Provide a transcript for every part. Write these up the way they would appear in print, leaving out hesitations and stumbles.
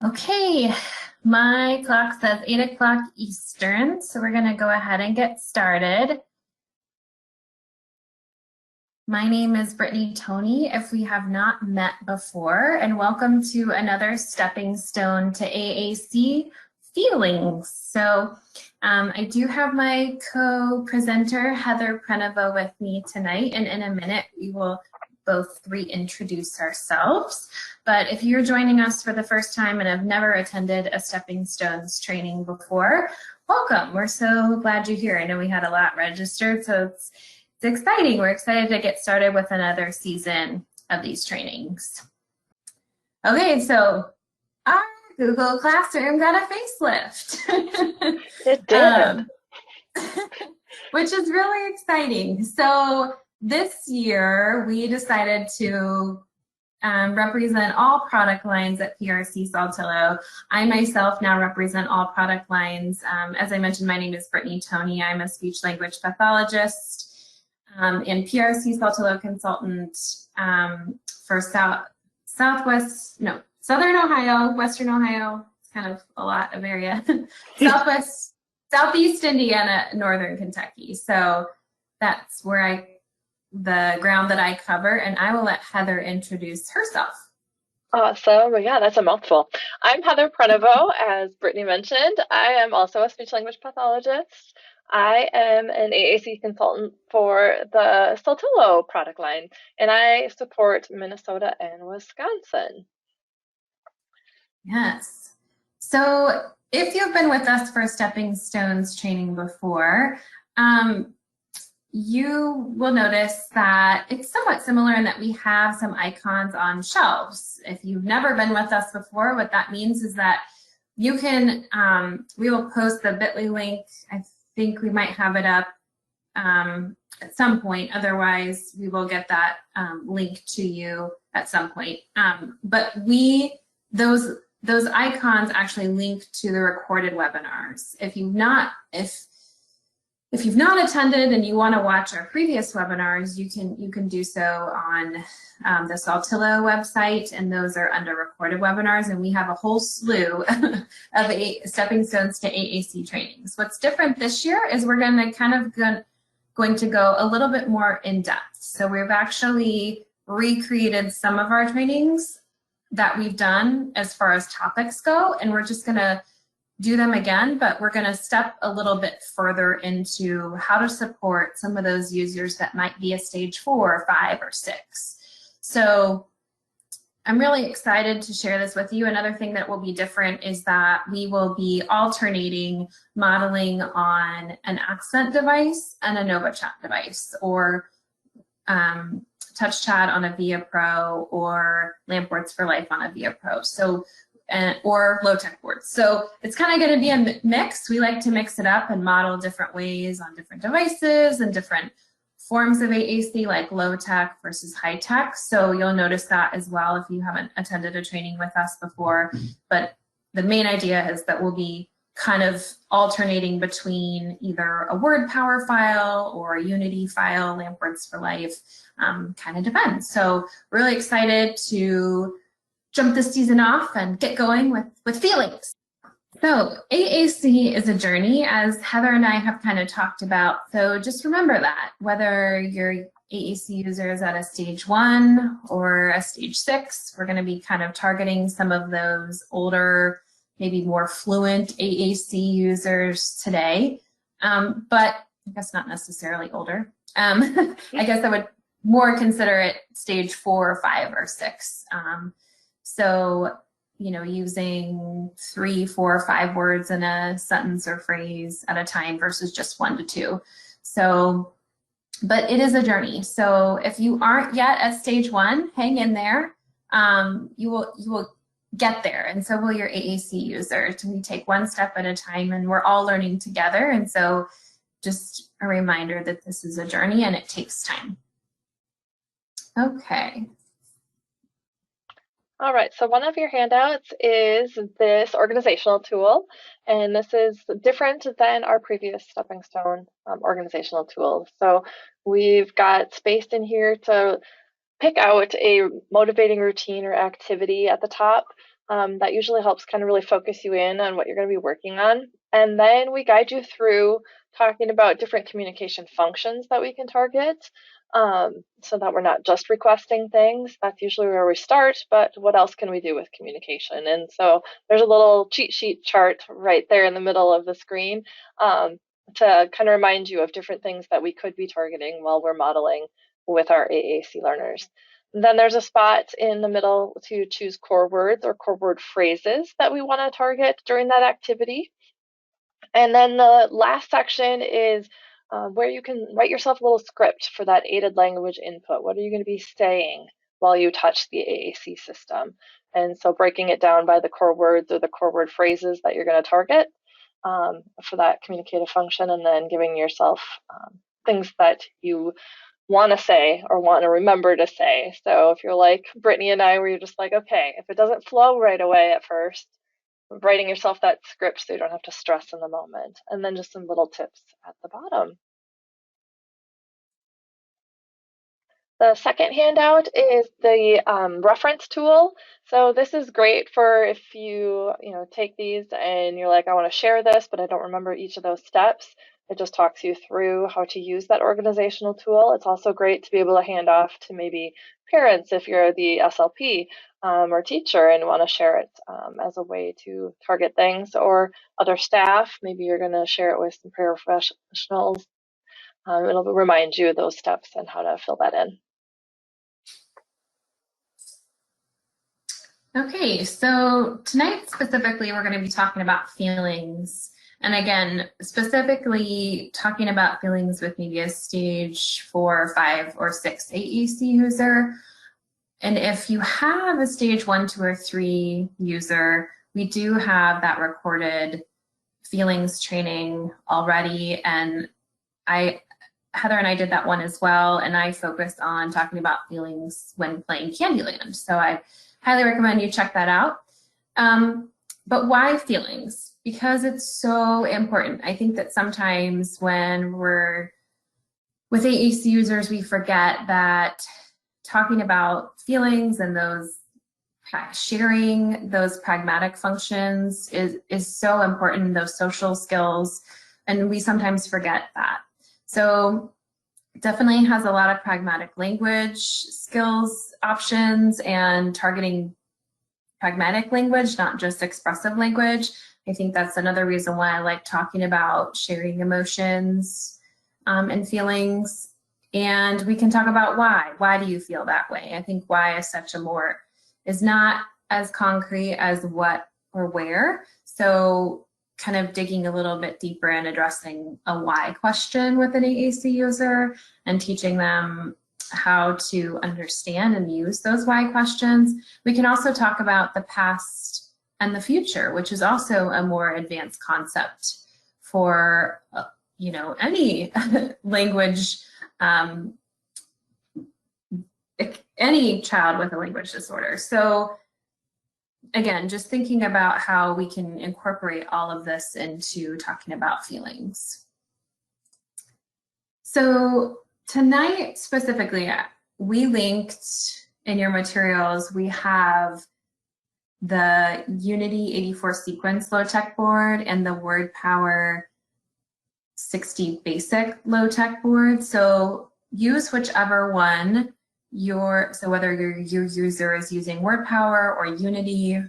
Okay, my clock says 8 o'clock Eastern, so we're going to go ahead and get started. My name is Brittany Toney, if we have not met before, and welcome to another stepping stone to AAC Feelings. So I do have my co-presenter, Heather Prenovo, with me tonight, and in a minute we will both reintroduce ourselves. But if you're joining us for the first time and have never attended a Stepping Stones training before, welcome. We're so glad you're here. I know we had a lot registered, so it's exciting. We're excited to get started with another season of these trainings. Okay, so our Google Classroom got a facelift. It did. Which is really exciting. So this year we decided to represent all product lines at PRC-Saltillo. I myself now represent all product lines. As I mentioned, my name is Brittany Toney. I'm a speech language pathologist and PRC-Saltillo consultant for Southern Ohio, Western Ohio. It's kind of a lot of area. Southeast Indiana, Northern Kentucky. So that's where the ground that I cover, and I will let Heather introduce herself. Awesome. Yeah, that's a mouthful. I'm Heather Prenovo, as Brittany mentioned. I am also a speech language pathologist. I am an AAC consultant for the Saltillo product line, and I support Minnesota and Wisconsin. Yes. So if you've been with us for Stepping Stones training before, you will notice that it's somewhat similar in that we have some icons on shelves. If you've never been with us before, what that means is that you can, we will post the bit.ly link. I think we might have it up at some point. Otherwise, we will get that link to you at some point. But those icons actually link to the recorded webinars. If you've not attended and you want to watch our previous webinars, you can do so on the Saltillo website, and those are under recorded webinars, and we have a whole slew of Stepping Stones to AAC trainings. What's different this year is we're going to go a little bit more in depth. So we've actually recreated some of our trainings that we've done as far as topics go, and we're just going to do them again, but we're going to step a little bit further into how to support some of those users that might be a stage 4, 5, or 6. So I'm really excited to share this with you. Another thing that will be different is that we will be alternating modeling on an Accent device and a NovaChat device, or TouchChat on a Via Pro, or Lampwords for Life on a Via Pro. So or low-tech boards. So it's kind of going to be a mix. We like to mix it up and model different ways on different devices and different forms of AAC, like low-tech versus high-tech. So you'll notice that as well if you haven't attended a training with us before. But the main idea is that we'll be kind of alternating between either a Word Power file or a Unity file, Lampwords for Life, kind of depends. So really excited to jump this season off and get going with feelings. So AAC is a journey, as Heather and I have kind of talked about. So just remember that, whether your AAC user is at a stage 1 or a stage 6, we're going to be kind of targeting some of those older, maybe more fluent AAC users today. But I guess not necessarily older. I guess I would more consider it stage 4, 5, or 6. So, using 3, 4, 5 words in a sentence or phrase at a time versus just 1 to 2. So, but it is a journey. So if you aren't yet at stage 1, hang in there. You will get there, and so will your AAC users. We take one step at a time, and we're all learning together. And so just a reminder that this is a journey and it takes time. Okay. All right, so one of your handouts is this organizational tool, and this is different than our previous Stepping Stone organizational tools. So we've got space in here to pick out a motivating routine or activity at the top. That usually helps kind of really focus you in on what you're going to be working on. And then we guide you through talking about different communication functions that we can target, so that we're not just requesting things. That's usually where we start, but what else can we do with communication? And so there's a little cheat sheet chart right there in the middle of the screen, to kind of remind you of different things that we could be targeting while we're modeling with our AAC learners. And then there's a spot in the middle to choose core words or core word phrases that we want to target during that activity. And then the last section is where you can write yourself a little script for that aided language input. What are you going to be saying while you touch the AAC system? And so breaking it down by the core words or the core word phrases that you're going to target for that communicative function, and then giving yourself things that you want to say or want to remember to say. So if you're like Brittany and I, where you're just like, okay, if it doesn't flow right away at first, writing yourself that script so you don't have to stress in the moment. And then just some little tips at the bottom. The second handout is the reference tool. So this is great for if you take these and you're like, I want to share this, but I don't remember each of those steps. It just talks you through how to use that organizational tool. It's also great to be able to hand off to maybe parents if you're the SLP or teacher and want to share it as a way to target things, or other staff. Maybe you're going to share it with some paraprofessionals. It'll remind you of those steps and how to fill that in. Okay, so tonight specifically, we're going to be talking about feelings. And again, specifically talking about feelings with maybe a stage 4, 5, or 6 AAC user. And if you have a stage 1, 2, or 3 user, we do have that recorded feelings training already. And Heather and I did that one as well. And I focused on talking about feelings when playing Candyland. So I highly recommend you check that out. But why feelings? Because it's so important. I think that sometimes when we're with AAC users, we forget that talking about feelings and those sharing those pragmatic functions is so important, those social skills, and we sometimes forget that. So definitely has a lot of pragmatic language skills options and targeting pragmatic language, not just expressive language. I think that's another reason why I like talking about sharing emotions and feelings. And we can talk about why. Why do you feel that way? I think why is not as concrete as what or where. So kind of digging a little bit deeper and addressing a why question with an AAC user and teaching them how to understand and use those why questions. We can also talk about the past and the future, which is also a more advanced concept for any language, any child with a language disorder. So again, just thinking about how we can incorporate all of this into talking about feelings. So tonight specifically, we linked in your materials, we have the Unity 84 sequence low-tech board and the Word Power 60 basic low-tech board. So use whichever one so whether your user is using Word Power or Unity,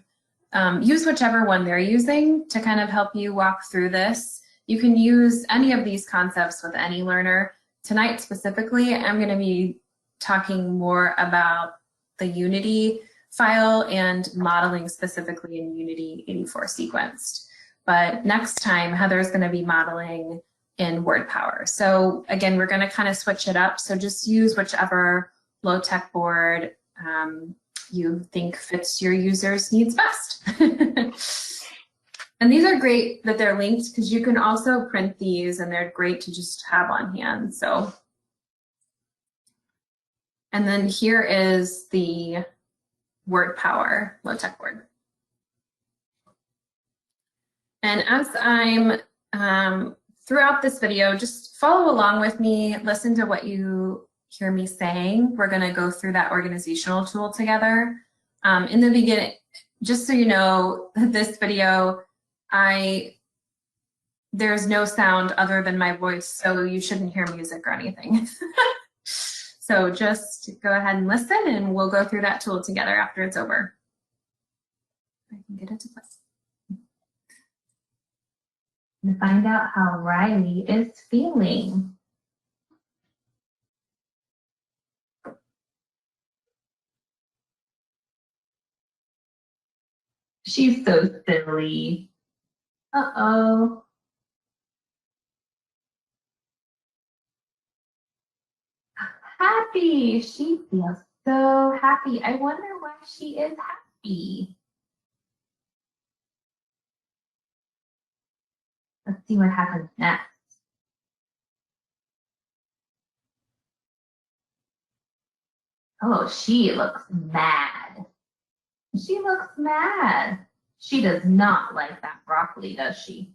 use whichever one they're using to kind of help you walk through this. You can use any of these concepts with any learner. Tonight specifically, I'm going to be talking more about the Unity file and modeling specifically in Unity 84 sequenced. But next time, Heather's going to be modeling in Word Power. So again, we're going to kind of switch it up. So just use whichever low-tech board you think fits your user's needs best. And these are great that they're linked because you can also print these and they're great to just have on hand. So, and then here is the Word Power low-tech board. And as I'm throughout this video, just follow along with me, listen to what you hear me saying. We're going to go through that organizational tool together. In the beginning, just so you know, this video, there's no sound other than my voice, so you shouldn't hear music or anything. So just go ahead and listen, and we'll go through that tool together after it's over. I can get it to play. And find out how Riley is feeling. She's so silly. Uh-oh. Happy. She feels so happy. I wonder why she is happy. Let's see what happens next. Oh, she looks mad. She looks mad. She does not like that broccoli, does she?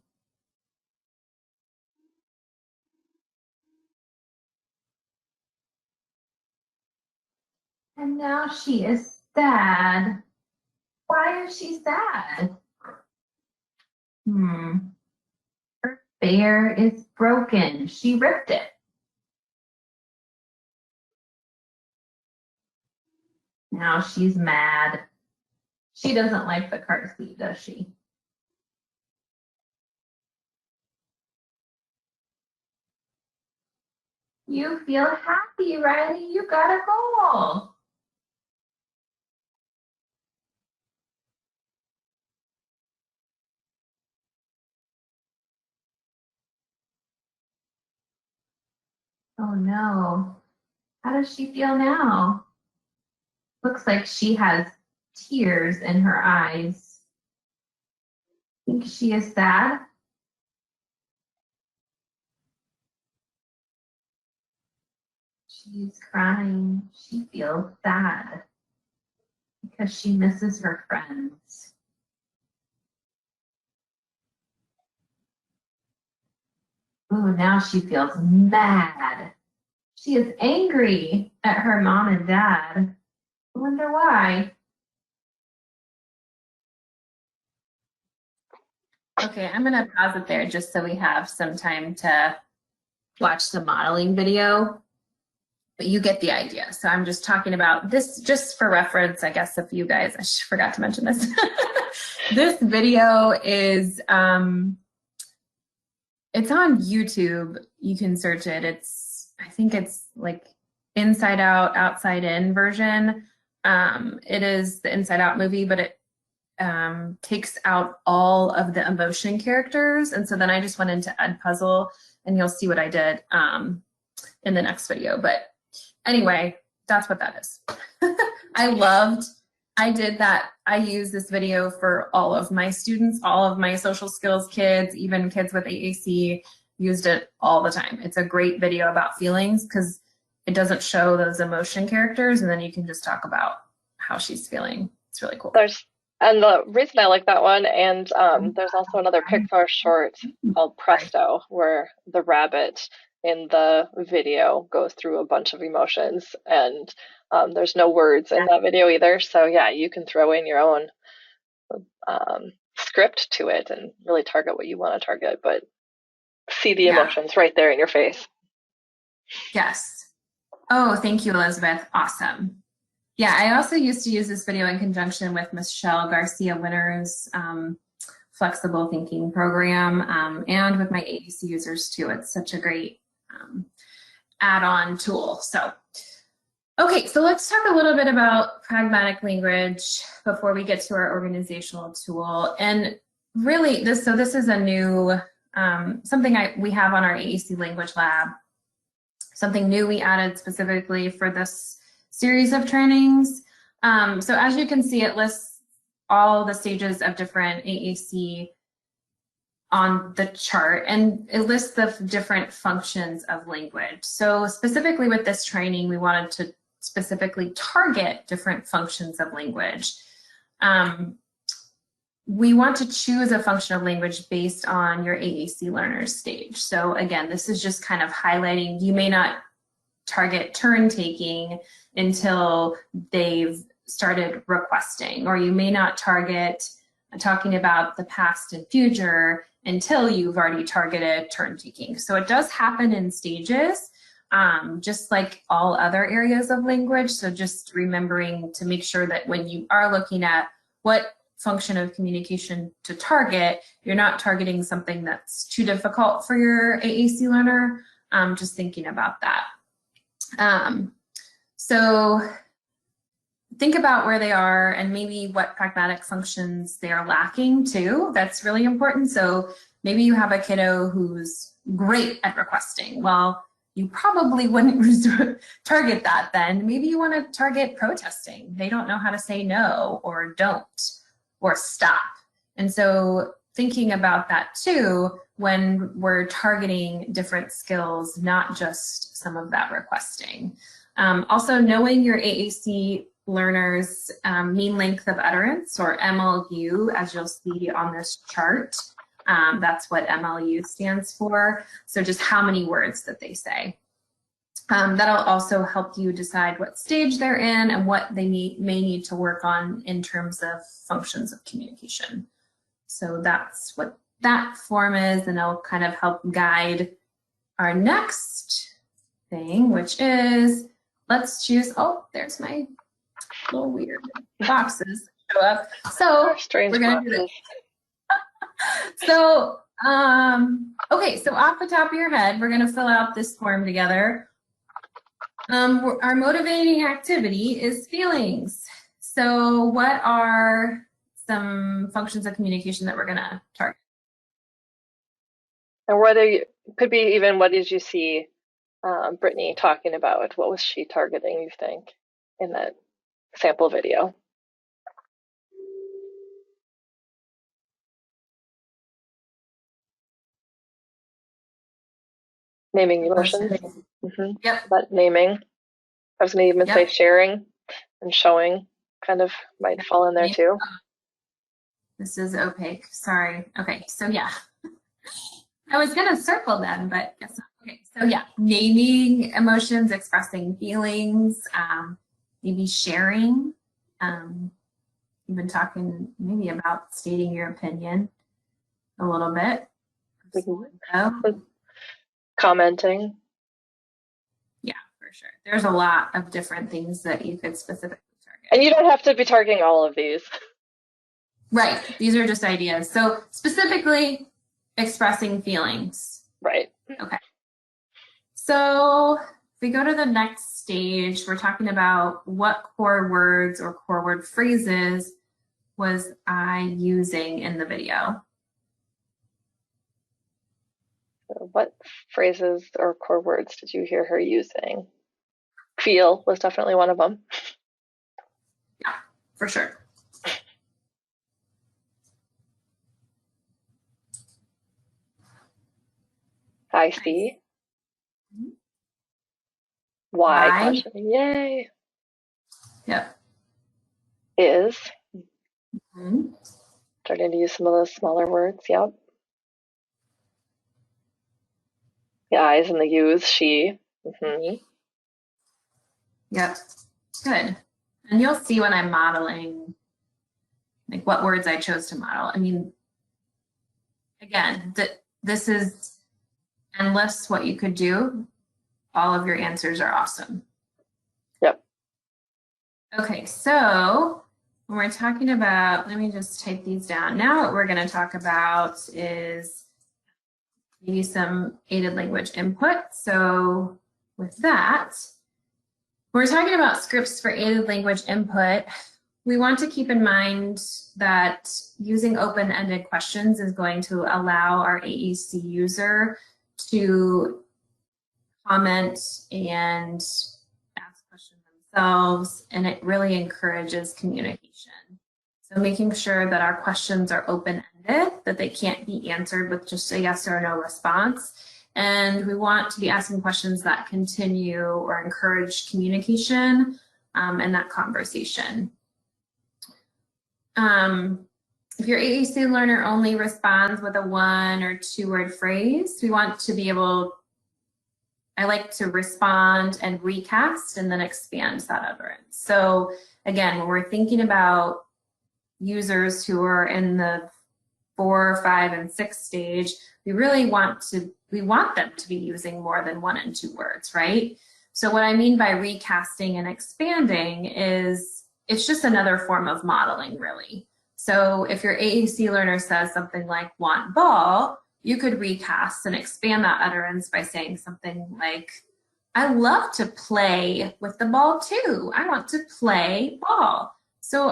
And now she is sad. Why is she sad? Her bear is broken. She ripped it. Now she's mad. She doesn't like the car seat, does she? You feel happy, Riley. You got a goal. Oh no. How does she feel now? Looks like she has tears in her eyes. Think she is sad? She's crying. She feels sad because she misses her friends. Oh, now she feels mad. She is angry at her mom and dad. I wonder why. Okay, I'm gonna pause it there just so we have some time to watch the modeling video, but you get the idea. So I'm just talking about this just for reference, I guess, if you guys, I forgot to mention this. This video is, it's on YouTube. You can search it. I think it's like Inside Out, Outside In version. It is the Inside Out movie, but it takes out all of the emotion characters. And so then I just went into Edpuzzle, and you'll see what I did in the next video. But anyway, that's what that is. I did that. I use this video for all of my students, all of my social skills kids, even kids with AAC used it all the time. It's a great video about feelings because it doesn't show those emotion characters, and then you can just talk about how she's feeling. It's really cool. And the reason I like that one, and there's also another Pixar short called Presto, where the rabbit in the video goes through a bunch of emotions, and there's no words in that video either. So yeah, you can throw in your own script to it and really target what you want to target, but see the emotions right there in your face. Yes. Oh, thank you, Elizabeth. Awesome. Yeah, I also used to use this video in conjunction with Michelle Garcia Winner's flexible thinking program and with my AAC users too. It's such a great add-on tool. So, okay, so let's talk a little bit about pragmatic language before we get to our organizational tool. And really, this is a new, something we have on our AAC Language Lab, something new we added specifically for this series of trainings. So as you can see, it lists all the stages of different AAC on the chart, and it lists the different functions of language. So specifically with this training, we wanted to specifically target different functions of language. We want to choose a function of language based on your AAC learner's stage. So again, this is just kind of highlighting, you may not target turn taking until they've started requesting, or you may not target talking about the past and future until you've already targeted turn taking. So it does happen in stages, just like all other areas of language. So just remembering to make sure that when you are looking at what function of communication to target, you're not targeting something that's too difficult for your AAC learner. Just thinking about that. So think about where they are and maybe what pragmatic functions they are lacking too. That's really important. So maybe you have a kiddo who's great at requesting. Well, you probably wouldn't target that then. Maybe you want to target protesting. They don't know how to say no or don't or stop. And so thinking about that too when we're targeting different skills, not just some of that requesting. Also knowing your AAC learners' mean length of utterance, or MLU, as you'll see on this chart. That's what MLU stands for. So just how many words that they say. That'll also help you decide what stage they're in and what they may need to work on in terms of functions of communication. So that's what that form is, and it'll kind of help guide our next thing, which is, let's choose, oh, there's my little weird boxes show up. So we're gonna do this. So, okay, so off the top of your head, we're gonna fill out this form together. Our motivating activity is feelings. So what are some functions of communication that we're gonna target? And whether you could be even, what did you see Brittany talking about? What was she targeting, you think, in that sample video? Naming emotions. Yep. But naming. I was going to even say sharing and showing kind of might fall in there too. This is opaque. Sorry. Okay. So yeah, I was going to circle them, but guess not. Okay. So yeah, naming emotions, expressing feelings, maybe sharing. You've been talking maybe about stating your opinion a little bit. Commenting. Yeah, for sure. There's a lot of different things that you could specifically target. And you don't have to be targeting all of these. Right. These are just ideas. So specifically expressing feelings. Right. Okay. So if we go to the next stage, we're talking about what core words or core word phrases was I using in the video. So what phrases or core words did you hear her using? Feel was definitely one of them. Yeah, for sure. I see. Why? Questioning. Yay. Yep. Is. Starting to use some of those smaller words. Yep. The I's and the U's. She. Yep. Good. And you'll see when I'm modeling, like what words I chose to model. I mean, again, this is endless what you could do. All of your answers are awesome. Yep. Okay, so when we're talking about, let me just type these down. Now what we're going to talk about is maybe some aided language input. So with that, when we're talking about scripts for aided language input, we want to keep in mind that using open-ended questions is going to allow our AAC user to comment and ask questions themselves, and it really encourages communication. So making sure that our questions are open-ended, that they can't be answered with just a yes or no response. And we want to be asking questions that continue or encourage communication and that conversation. If your AAC learner only responds with a 1 or 2 word phrase, we want to be able I like to respond and recast and then expand that utterance. So again, when we're thinking about users who are in the 4, 5, and 6 stage, we really want them to be using more than 1 and 2 words, right? So what I mean by recasting and expanding is it's just another form of modeling, really. So if your AAC learner says something like want ball, you could recast and expand that utterance by saying something like, I love to play with the ball too. I want to play ball. So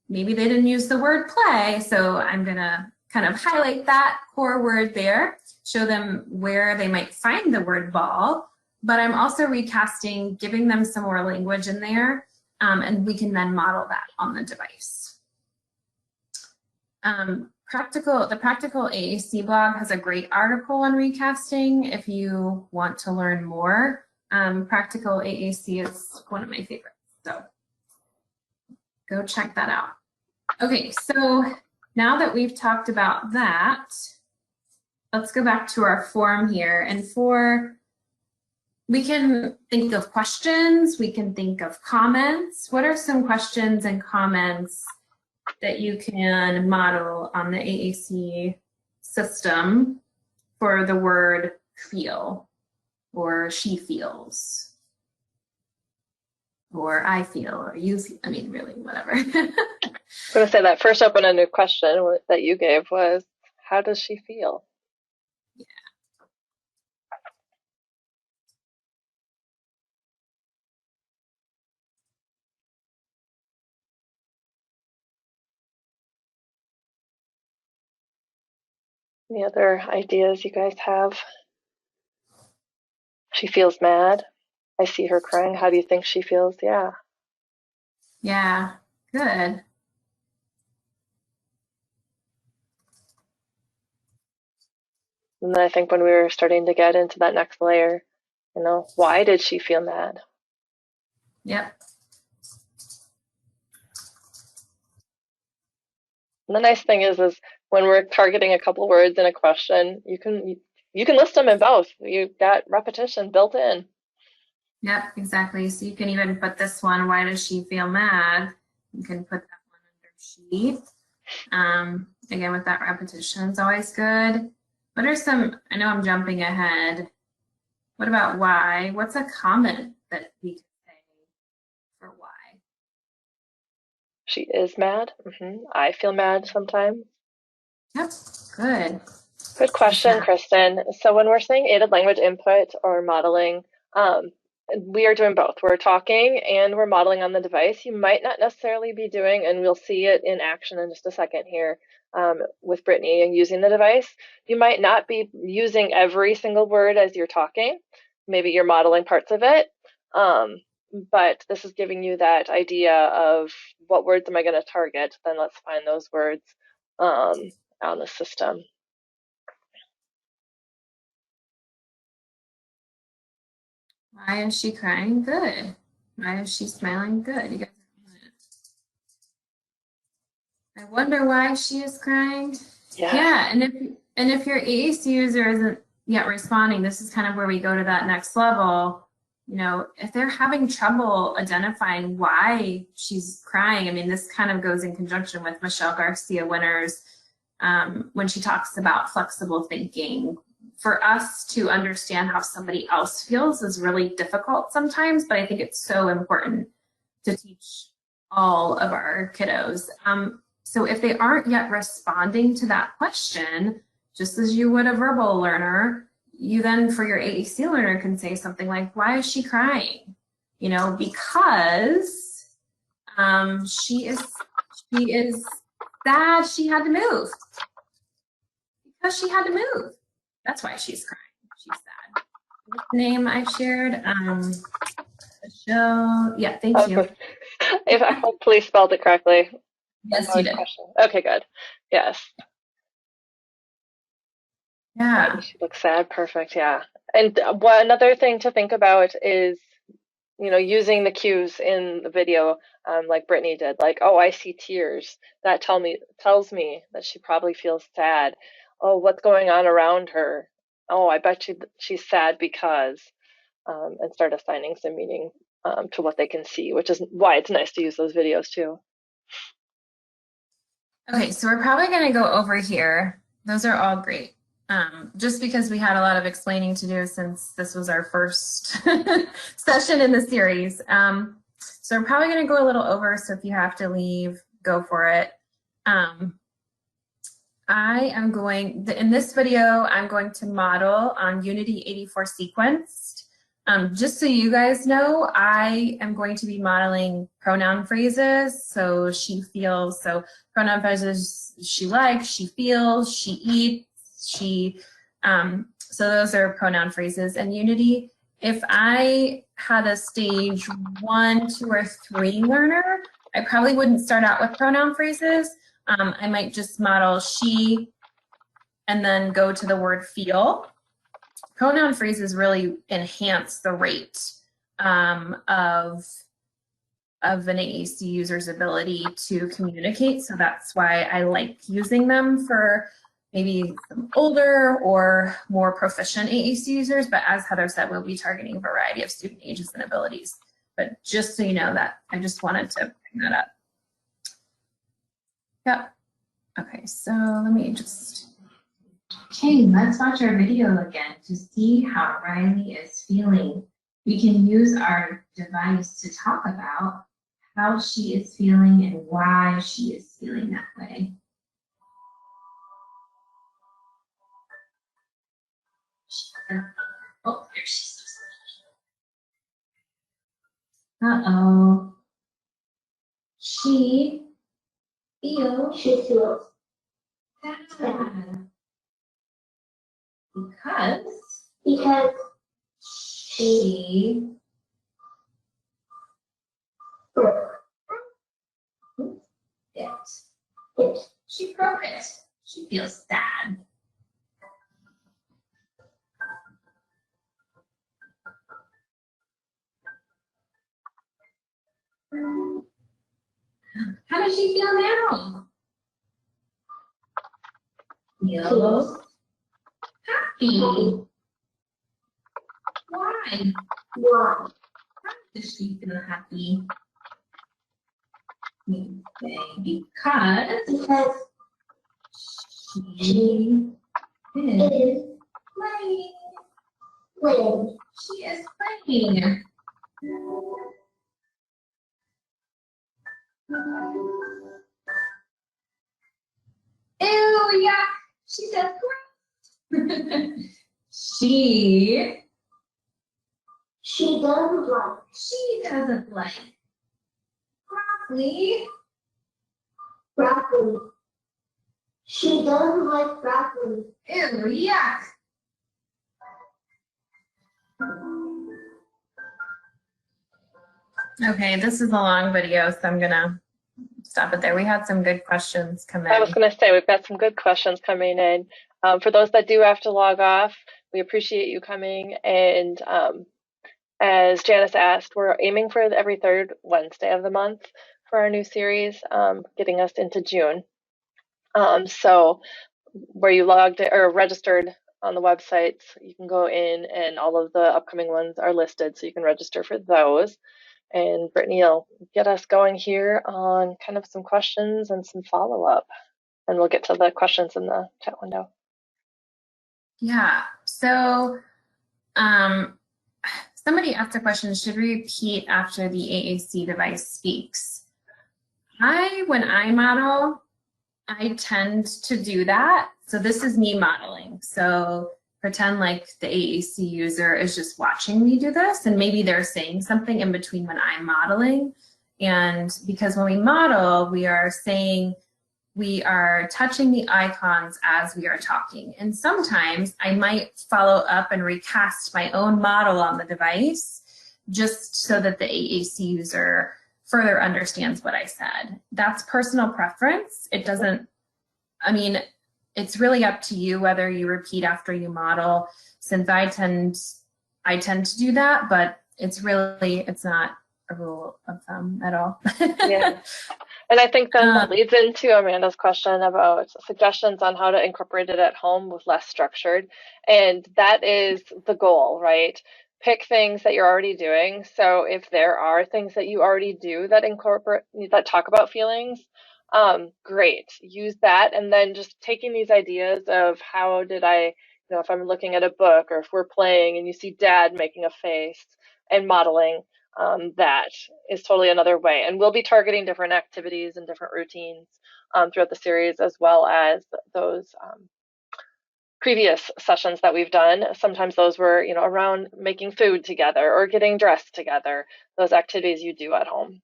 maybe they didn't use the word play, so I'm gonna kind of highlight that core word there, show them where they might find the word ball, but I'm also recasting, giving them some more language in there, and we can then model that on the device. The Practical AAC blog has a great article on recasting if you want to learn more. Practical AAC is one of my favorites, so go check that out. Okay, so now that we've talked about that, let's go back to our form here. And we can think of questions, we can think of comments. What are some questions and comments that you can model on the AAC system for the word feel, or she feels, or I feel, or you feel, I mean, really, whatever. I'm going to say that first open-ended question that you gave was, how does she feel? Yeah. Any other ideas you guys have? She feels mad. I see her crying. How do you think she feels? Yeah. Yeah, good. And then I think when we were starting to get into that next layer, why did she feel mad? Yep. And the nice thing is when we're targeting a couple words in a question, you can list them in both. You've got repetition built in. Yep, exactly. So you can even put this one, why does she feel mad? You can put that one under she. Again, with that repetition is always good. What are some, I know I'm jumping ahead. What about why? What's a comment that we could say for why? She is mad. I feel mad sometimes. Yep, good. Good question, Kristen. So when we're saying aided language input or modeling, we are doing both. We're talking and we're modeling on the device. You might not necessarily be doing, and we'll see it in action in just a second here with Brittany and using the device. You might not be using every single word as you're talking. Maybe you're modeling parts of it. But this is giving you that idea of what words am I going to target? Then let's find those words on the system. Why is she crying? Good. Why is she smiling? Good. You guys I wonder why she is crying. Yeah, and if your AAC user isn't yet responding, this is kind of where we go to that next level. If they're having trouble identifying why she's crying, I mean, this kind of goes in conjunction with Michelle Garcia Winters when she talks about flexible thinking. For us to understand how somebody else feels is really difficult sometimes, but I think it's so important to teach all of our kiddos. So if they aren't yet responding to that question, just as you would a verbal learner, you then for your AAC learner can say something like, why is she crying? Because she is sad she had to move. Because she had to move. That's why she's crying. She's sad. What's the name I shared? Michelle. Yeah, thank you. If I hopefully spelled it correctly. Yes, you did. Okay, good. Yes. Yeah. She looks sad. Perfect. Yeah. And another thing to think about is, using the cues in the video, like Brittany did, like, oh, I see tears. That tells me that she probably feels sad. Oh, what's going on around her? oh, I bet she's sad because, and start assigning some meaning to what they can see, which is why it's nice to use those videos too. Okay, so we're probably going to go over here. Those are all great. Just because we had a lot of explaining to do since this was our first session in the series. So we're probably going to go a little over, so if you have to leave, go for it. I am going, in this video, I'm going to model on Unity 84 sequenced. Just so you guys know, I am going to be modeling pronoun phrases. So she feels, so pronoun phrases, she likes, she feels, she eats, she, so those are pronoun phrases. And Unity, if I had a stage 1, 2, or 3 learner, I probably wouldn't start out with pronoun phrases. I might just model she and then go to the word feel. Pronoun phrases really enhance the rate of an AAC user's ability to communicate. So that's why I like using them for maybe some older or more proficient AAC users. But as Heather said, we'll be targeting a variety of student ages and abilities. But just so you know that, I just wanted to bring that up. Yep. Okay, so let me just, okay, let's watch our video again to see how Riley is feeling. We can use our device to talk about how she is feeling and why she is feeling that way. Oh, there she is. Uh-oh. She feels sad. Because she she broke it. She feels sad. How does she feel now? Feels happy. Why? How does she feel happy? We say because she is playing. She is playing. Ew, yeah. She says gross. She doesn't like broccoli. She doesn't like broccoli. Ew, yuck. Okay, this is a long video, so I'm gonna stop it there. We had some good questions come in. I was going to say, we've got some good questions coming in. For those that do have to log off, we appreciate you coming. And as Janice asked, we're aiming for every third Wednesday of the month for our new series, getting us into June. So where you logged or registered on the website, you can go in and all of the upcoming ones are listed, so you can register for those. And Brittany will get us going here on kind of some questions and some follow-up. And we'll get to the questions in the chat window. Yeah, so somebody asked a question, should we repeat after the AAC device speaks? When I model, I tend to do that. So this is me modeling. So pretend like the AAC user is just watching me do this, and maybe they're saying something in between when I'm modeling. And because when we model, we are touching the icons as we are talking. And sometimes I might follow up and recast my own model on the device just so that the AAC user further understands what I said. That's personal preference. It doesn't, I mean, it's really up to you whether you repeat after you model. Since I tend to do that, but it's not a rule of thumb at all. Yeah. And I think then that leads into Amanda's question about suggestions on how to incorporate it at home with less structured. And that is the goal, right? Pick things that you're already doing. So if there are things that you already do that talk about feelings, great. Use that. And then just taking these ideas of how did I, if I'm looking at a book or if we're playing and you see dad making a face and modeling, that is totally another way. And we'll be targeting different activities and different routines throughout the series, as well as those previous sessions that we've done. Sometimes those were, around making food together or getting dressed together, those activities you do at home.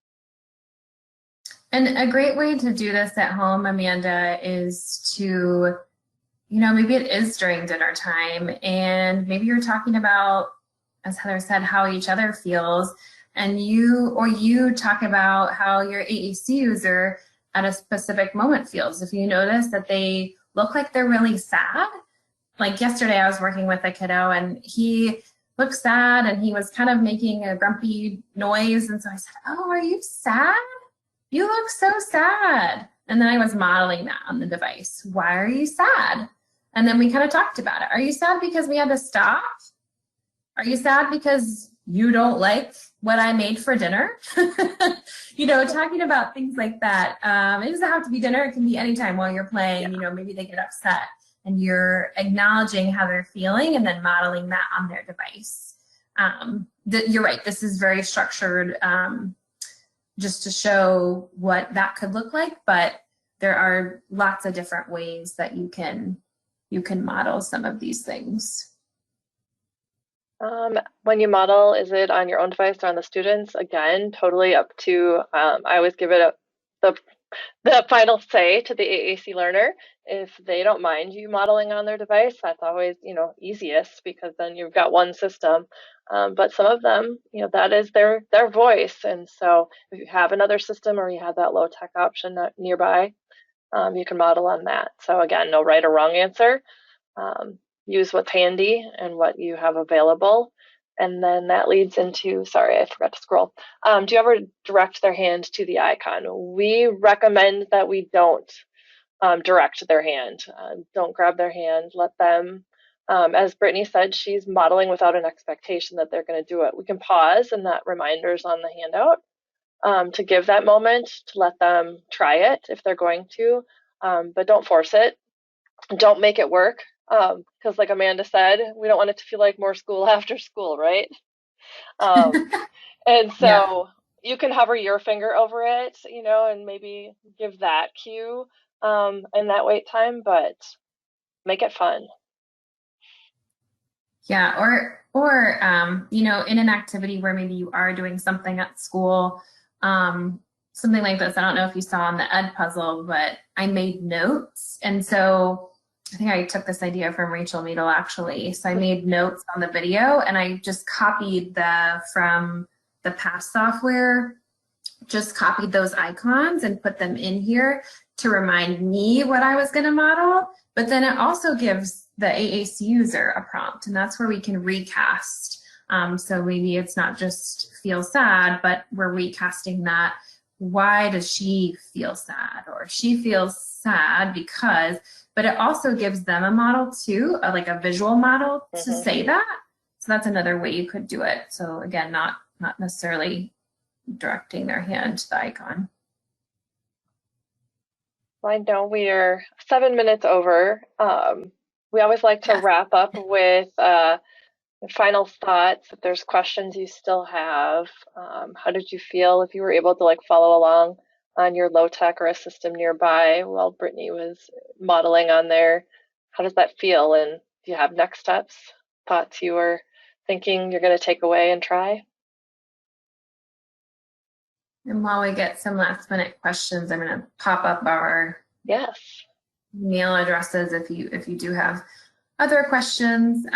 And a great way to do this at home, Amanda, is to, maybe it is during dinner time and maybe you're talking about, as Heather said, how each other feels. And you talk about how your AAC user at a specific moment feels. If you notice that they look like they're really sad, like yesterday I was working with a kiddo and he looked sad and he was kind of making a grumpy noise. And so I said, "Oh, are you sad? You look so sad." And then I was modeling that on the device. "Why are you sad?" And then we kind of talked about it. "Are you sad because we had to stop? Are you sad because you don't like what I made for dinner?" Talking about things like that. It doesn't have to be dinner. It can be anytime while you're playing. Maybe they get upset and you're acknowledging how they're feeling and then modeling that on their device. You're right. This is very structured just to show what that could look like, but there are lots of different ways that you can model some of these things. When you model, is it on your own device or on the students? Again, totally up to, I always give it the final say to the AAC learner. If they don't mind you modeling on their device, that's always, easiest because then you've got one system. But some of them, that is their voice. And so if you have another system or you have that low tech option nearby, you can model on that. So again, no right or wrong answer. Use what's handy and what you have available. And then that leads into, sorry, I forgot to scroll. Do you ever direct their hand to the icon? We recommend that we don't direct their hand. Don't grab their hand. Let them, as Brittany said, she's modeling without an expectation that they're going to do it. We can pause and that reminders on the handout to give that moment to let them try it if they're going to, but don't force it. Don't make it work. Because like Amanda said, we don't want it to feel like more school after school, right? And so you can hover your finger over it, and maybe give that cue in that wait time, but make it fun. Yeah, or in an activity where maybe you are doing something at school, something like this. I don't know if you saw on the Ed puzzle, but I made notes, and so I think I took this idea from Rachel Meadle actually. So I made notes on the video and I just copied from the past software, just copied those icons and put them in here to remind me what I was going to model. But then it also gives the AAC user a prompt, and that's where we can recast. So maybe it's not just feel sad, but we're recasting that. Why does she feel sad? Or she feels sad because, but it also gives them a model too, like a visual model to say that. So that's another way you could do it. So again, not necessarily directing their hand to the icon. Well, I know we are 7 minutes over. We always like to wrap up with final thoughts. If there's questions you still have, how did you feel if you were able to follow along on your low tech or a system nearby while Brittany was modeling on there? How does that feel? And do you have next steps, thoughts you were thinking you're going to take away and try? And while we get some last minute questions, I'm going to pop up our email addresses if you do have other questions.